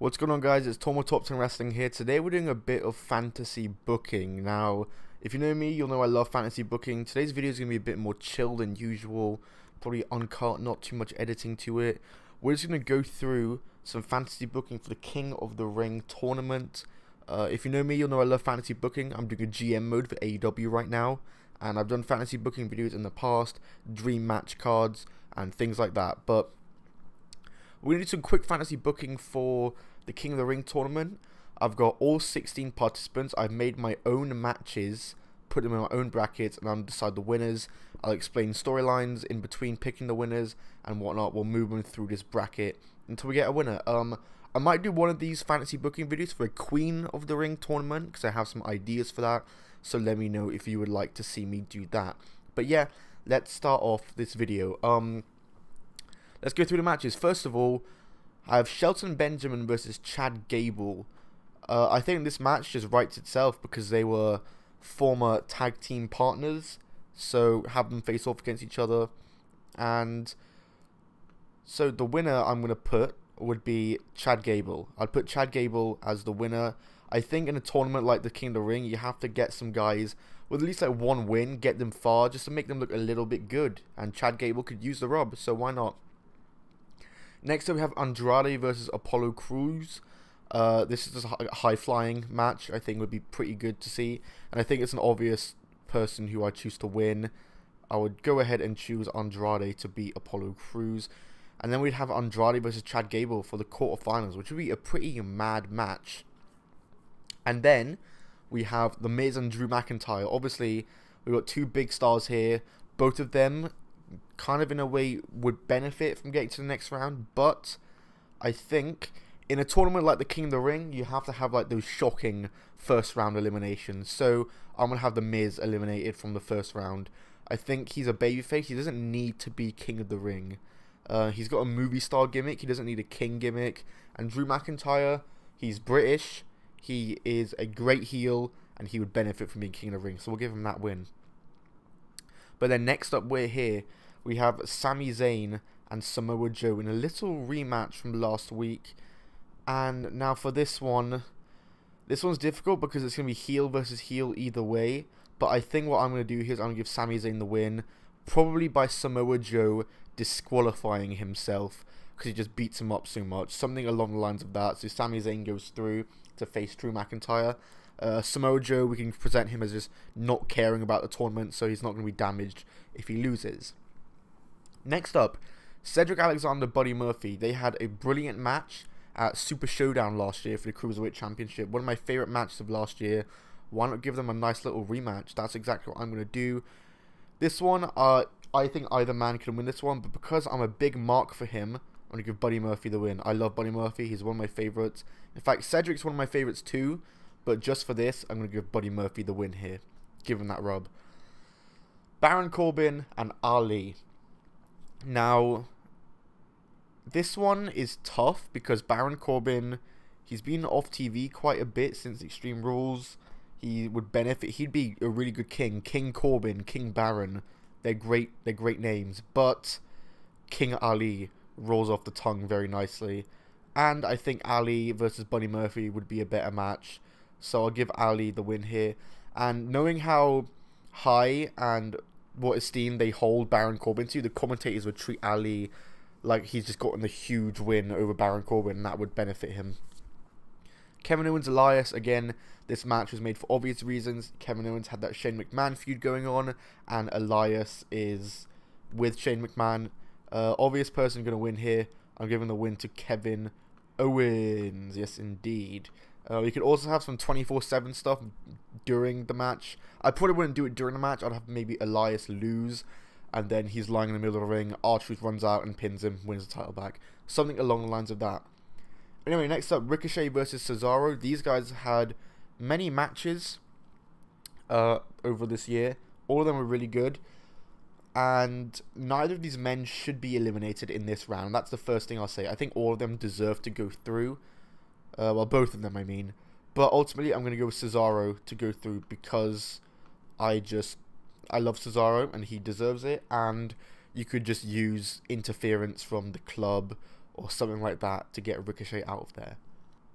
What's going on, guys? It's WhatCulture Wrestling here. Today we're doing a bit of fantasy booking. Now, if you know me, you'll know I love fantasy booking. Today's video is going to be a bit more chill than usual, probably uncut, not too much editing to it. We're just going to go through some fantasy booking for the King of the Ring tournament. If you know me, you'll know I love fantasy booking. I'm doing a GM mode for AEW right now, and I've done fantasy booking videos in the past, dream match cards, and things like that. But we're going to do some quick fantasy booking for the King of the Ring tournament. I've got all 16 participants. I've made my own matches, put them in my own brackets, and I'll decide the winners. I'll explain storylines in between picking the winners and whatnot. We'll move them through this bracket until we get a winner. I might do one of these fantasy booking videos for a Queen of the Ring tournament, because I have some ideas for that. So let me know if you would like to see me do that. But yeah, let's start off this video. Let's go through the matches. First of all, I have Shelton Benjamin versus Chad Gable. I think this match just writes itself because they were former tag team partners. So have them face off against each other. And so the winner I'm going to put would be Chad Gable. I'd put Chad Gable as the winner. I think in a tournament like the King of the Ring, you have to get some guys with at least like one win, get them far, just to make them look a little bit good. And Chad Gable could use the rub, so why not? Next up, we have Andrade versus Apollo Crews. This is just a high-flying match. I think would be pretty good to see. And I think it's an obvious person who I choose to win. I would go ahead and choose Andrade to beat Apollo Crews. And then we'd have Andrade versus Chad Gable for the quarterfinals, which would be a pretty mad match. And then we have The Miz and Drew McIntyre. Obviously, we've got two big stars here. Both of them kind of in a way would benefit from getting to the next round, but I think in a tournament like the King of the Ring, you have to have like those shocking first round eliminations. So I'm gonna have The Miz eliminated from the first round. I think he's a babyface. He doesn't need to be King of the Ring. He's got a movie star gimmick. He doesn't need a king gimmick. And Drew McIntyre, he's British. He is a great heel, and he would benefit from being King of the Ring. So we'll give him that win. But then next up, we have Sami Zayn and Samoa Joe in a little rematch from last week. And now for this one's difficult because it's going to be heel versus heel either way. But I think what I'm going to do here is I'm going to give Sami Zayn the win, probably by Samoa Joe disqualifying himself because he just beats him up so much. Something along the lines of that. So Sami Zayn goes through to face Drew McIntyre. Samoa Joe, we can present him as just not caring about the tournament, so he's not going to be damaged if he loses. Next up, Cedric Alexander, Buddy Murphy. They had a brilliant match at Super Showdown last year for the Cruiserweight Championship. One of my favourite matches of last year. Why not give them a nice little rematch? That's exactly what I'm going to do. This one, I think either man can win this one, but because I'm a big mark for him, I'm going to give Buddy Murphy the win. I love Buddy Murphy. He's one of my favourites. In fact, Cedric's one of my favourites too. But just for this, I'm going to give Buddy Murphy the win here. Give him that rub. Baron Corbin and Ali. Now, this one is tough because Baron Corbin, he's been off TV quite a bit since Extreme Rules. He would benefit. He'd be a really good king. King Corbin, King Baron. They're great names. But King Ali rolls off the tongue very nicely. And I think Ali versus Buddy Murphy would be a better match. So I'll give Ali the win here. And knowing how high and what esteem they hold Baron Corbin to, the commentators would treat Ali like he's just gotten the huge win over Baron Corbin, and that would benefit him. Kevin Owens, Elias, again, this match was made for obvious reasons. Kevin Owens had that Shane McMahon feud going on, and Elias is with Shane McMahon. Obvious person going to win here. I'm giving the win to Kevin Owens. Yes, indeed. We could also have some 24/7 stuff during the match. I probably wouldn't do it during the match. I'd have maybe Elias lose, and then he's lying in the middle of the ring. R-Truth runs out and pins him, wins the title back. Something along the lines of that. Anyway, next up, Ricochet versus Cesaro. These guys had many matches over this year. All of them were really good. And neither of these men should be eliminated in this round. That's the first thing I'll say. I think all of them deserve to go through. Well, both of them, I mean. But ultimately, I'm going to go with Cesaro to go through because I love Cesaro and he deserves it. And you could just use interference from the club or something like that to get Ricochet out of there.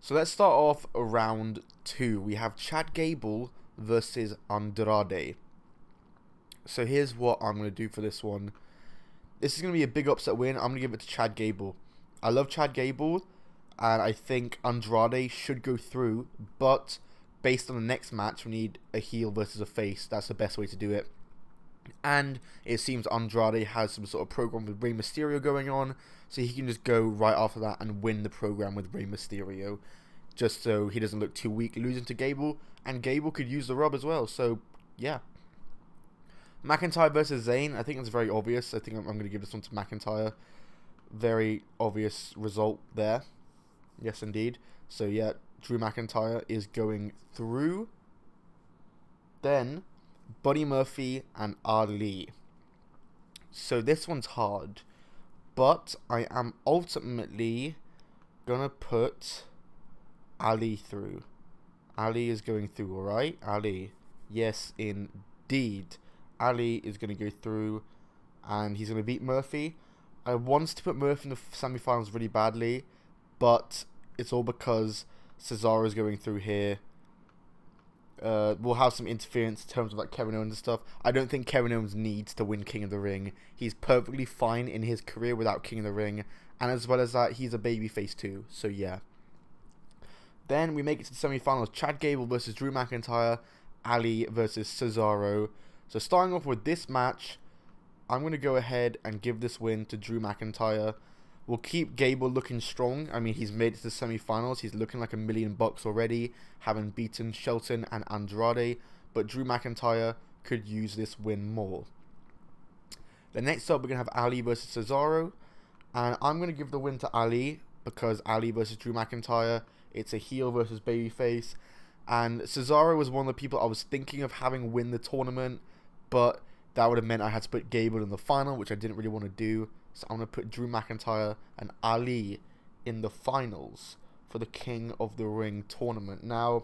So let's start off round 2. We have Chad Gable versus Andrade. So here's what I'm going to do for this one. This is going to be a big upset win. I'm going to give it to Chad Gable. I love Chad Gable, and I think Andrade should go through, but based on the next match, we need a heel versus a face. That's the best way to do it. And it seems Andrade has some sort of program with Rey Mysterio going on, so he can just go right after that and win the program with Rey Mysterio, just so he doesn't look too weak losing to Gable, and Gable could use the rub as well. So yeah. McIntyre versus Zane, I think it's very obvious. I think I'm going to give this one to McIntyre. Very obvious result there. Yes, indeed. So yeah, Drew McIntyre is going through. Then Buddy Murphy and Ali. So this one's hard, but I am ultimately gonna put Ali through. Ali is going through, alright? Ali. Yes, indeed. Ali is going to go through, and he's going to beat Murphy. I want to put Murphy in the semi-finals really badly, but it's all because Cesaro is going through here. We'll have some interference in terms of like Kevin Owens and stuff. I don't think Kevin Owens needs to win King of the Ring. He's perfectly fine in his career without King of the Ring, and as well as that, he's a babyface too. So yeah. Then we make it to the semi-finals. Chad Gable versus Drew McIntyre. Ali versus Cesaro. So starting off with this match, I'm going to go ahead and give this win to Drew McIntyre. We'll keep Gable looking strong. I mean, he's made it to the semi-finals. He's looking like $1 million already, having beaten Shelton and Andrade. But Drew McIntyre could use this win more. Then next up, we're going to have Ali versus Cesaro. And I'm going to give the win to Ali, because Ali versus Drew McIntyre, it's a heel versus babyface. And Cesaro was one of the people I was thinking of having win the tournament, but that would have meant I had to put Gable in the final, which I didn't really want to do. So I'm going to put Drew McIntyre and Ali in the finals for the King of the Ring tournament. Now,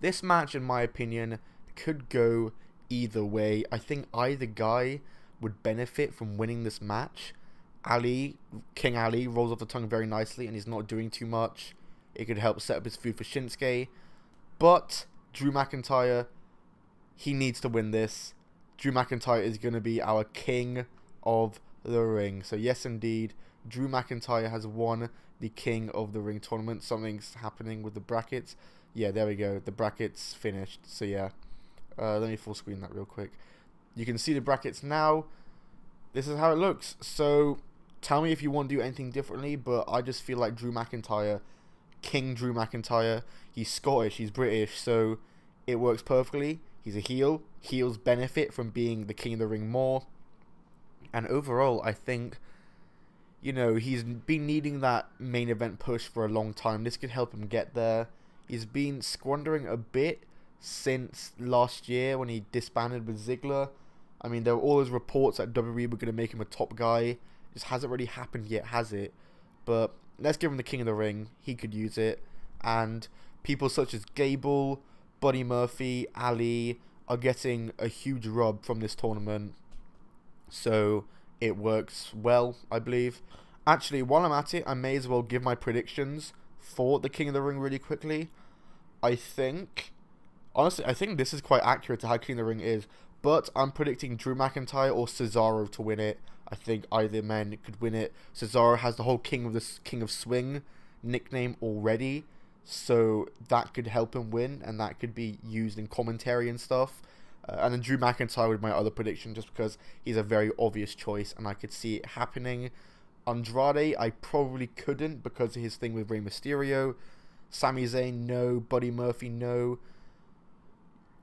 this match, in my opinion, could go either way. I think either guy would benefit from winning this match. Ali, King Ali, rolls off the tongue very nicely, and he's not doing too much. It could help set up his feud for Shinsuke. But Drew McIntyre, he needs to win this. Drew McIntyre is going to be our King of the Ring. So yes, indeed, Drew McIntyre has won the King of the Ring tournament. Something's happening with the brackets. Yeah, there we go. The brackets finished. So yeah, let me full screen that real quick. You can see the brackets now. This is how it looks. So tell me if you want to do anything differently, but I just feel like Drew McIntyre, King Drew McIntyre, he's Scottish, he's British, so it works perfectly. He's a heel. Heels benefit from being the King of the Ring more. And overall, I think, you know, he's been needing that main event push for a long time. This could help him get there. He's been squandering a bit since last year when he disbanded with Ziggler. I mean, there were all those reports that WWE were going to make him a top guy. It just hasn't really happened yet, has it? But let's give him the King of the Ring. He could use it. And people such as Gable, Buddy Murphy, Ali are getting a huge rub from this tournament. So it works well, I believe. Actually, while I'm at it, I may as well give my predictions for the King of the Ring really quickly. I think, honestly, I think this is quite accurate to how King of the Ring is. But I'm predicting Drew McIntyre or Cesaro to win it. I think either man could win it. Cesaro has the whole King of Swing nickname already, so that could help him win, and that could be used in commentary and stuff. And then Drew McIntyre would be my other prediction, just because he's a very obvious choice, and I could see it happening. Andrade, I probably couldn't because of his thing with Rey Mysterio. Sami Zayn, no. Buddy Murphy, no.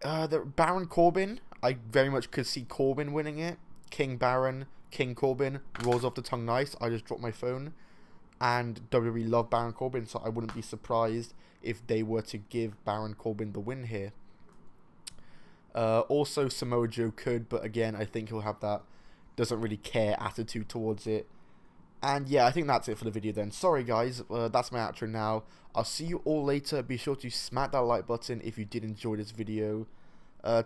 The Baron Corbin, I very much could see Corbin winning it. King Baron, King Corbin, rolls off the tongue nice. I just dropped my phone. And WWE love Baron Corbin, so I wouldn't be surprised if they were to give Baron Corbin the win here. Also, Samoa Joe could, but again, I think he'll have that doesn't really care attitude towards it. And yeah, I think that's it for the video then. Sorry guys, that's my outro now. I'll see you all later. Be sure to smack that like button if you did enjoy this video.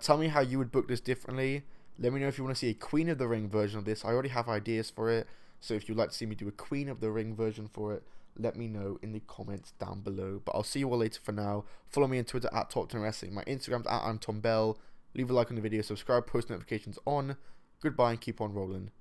Tell me how you would book this differently. Let me know if you want to see a Queen of the Ring version of this. I already have ideas for it. So if you'd like to see me do a Queen of the Ring version for it, let me know in the comments down below. But I'll see you all later for now. Follow me on Twitter at Top 10 Wrestling. My Instagram's at Anton Bell. Leave a like on the video, subscribe, post notifications on. Goodbye and keep on rolling.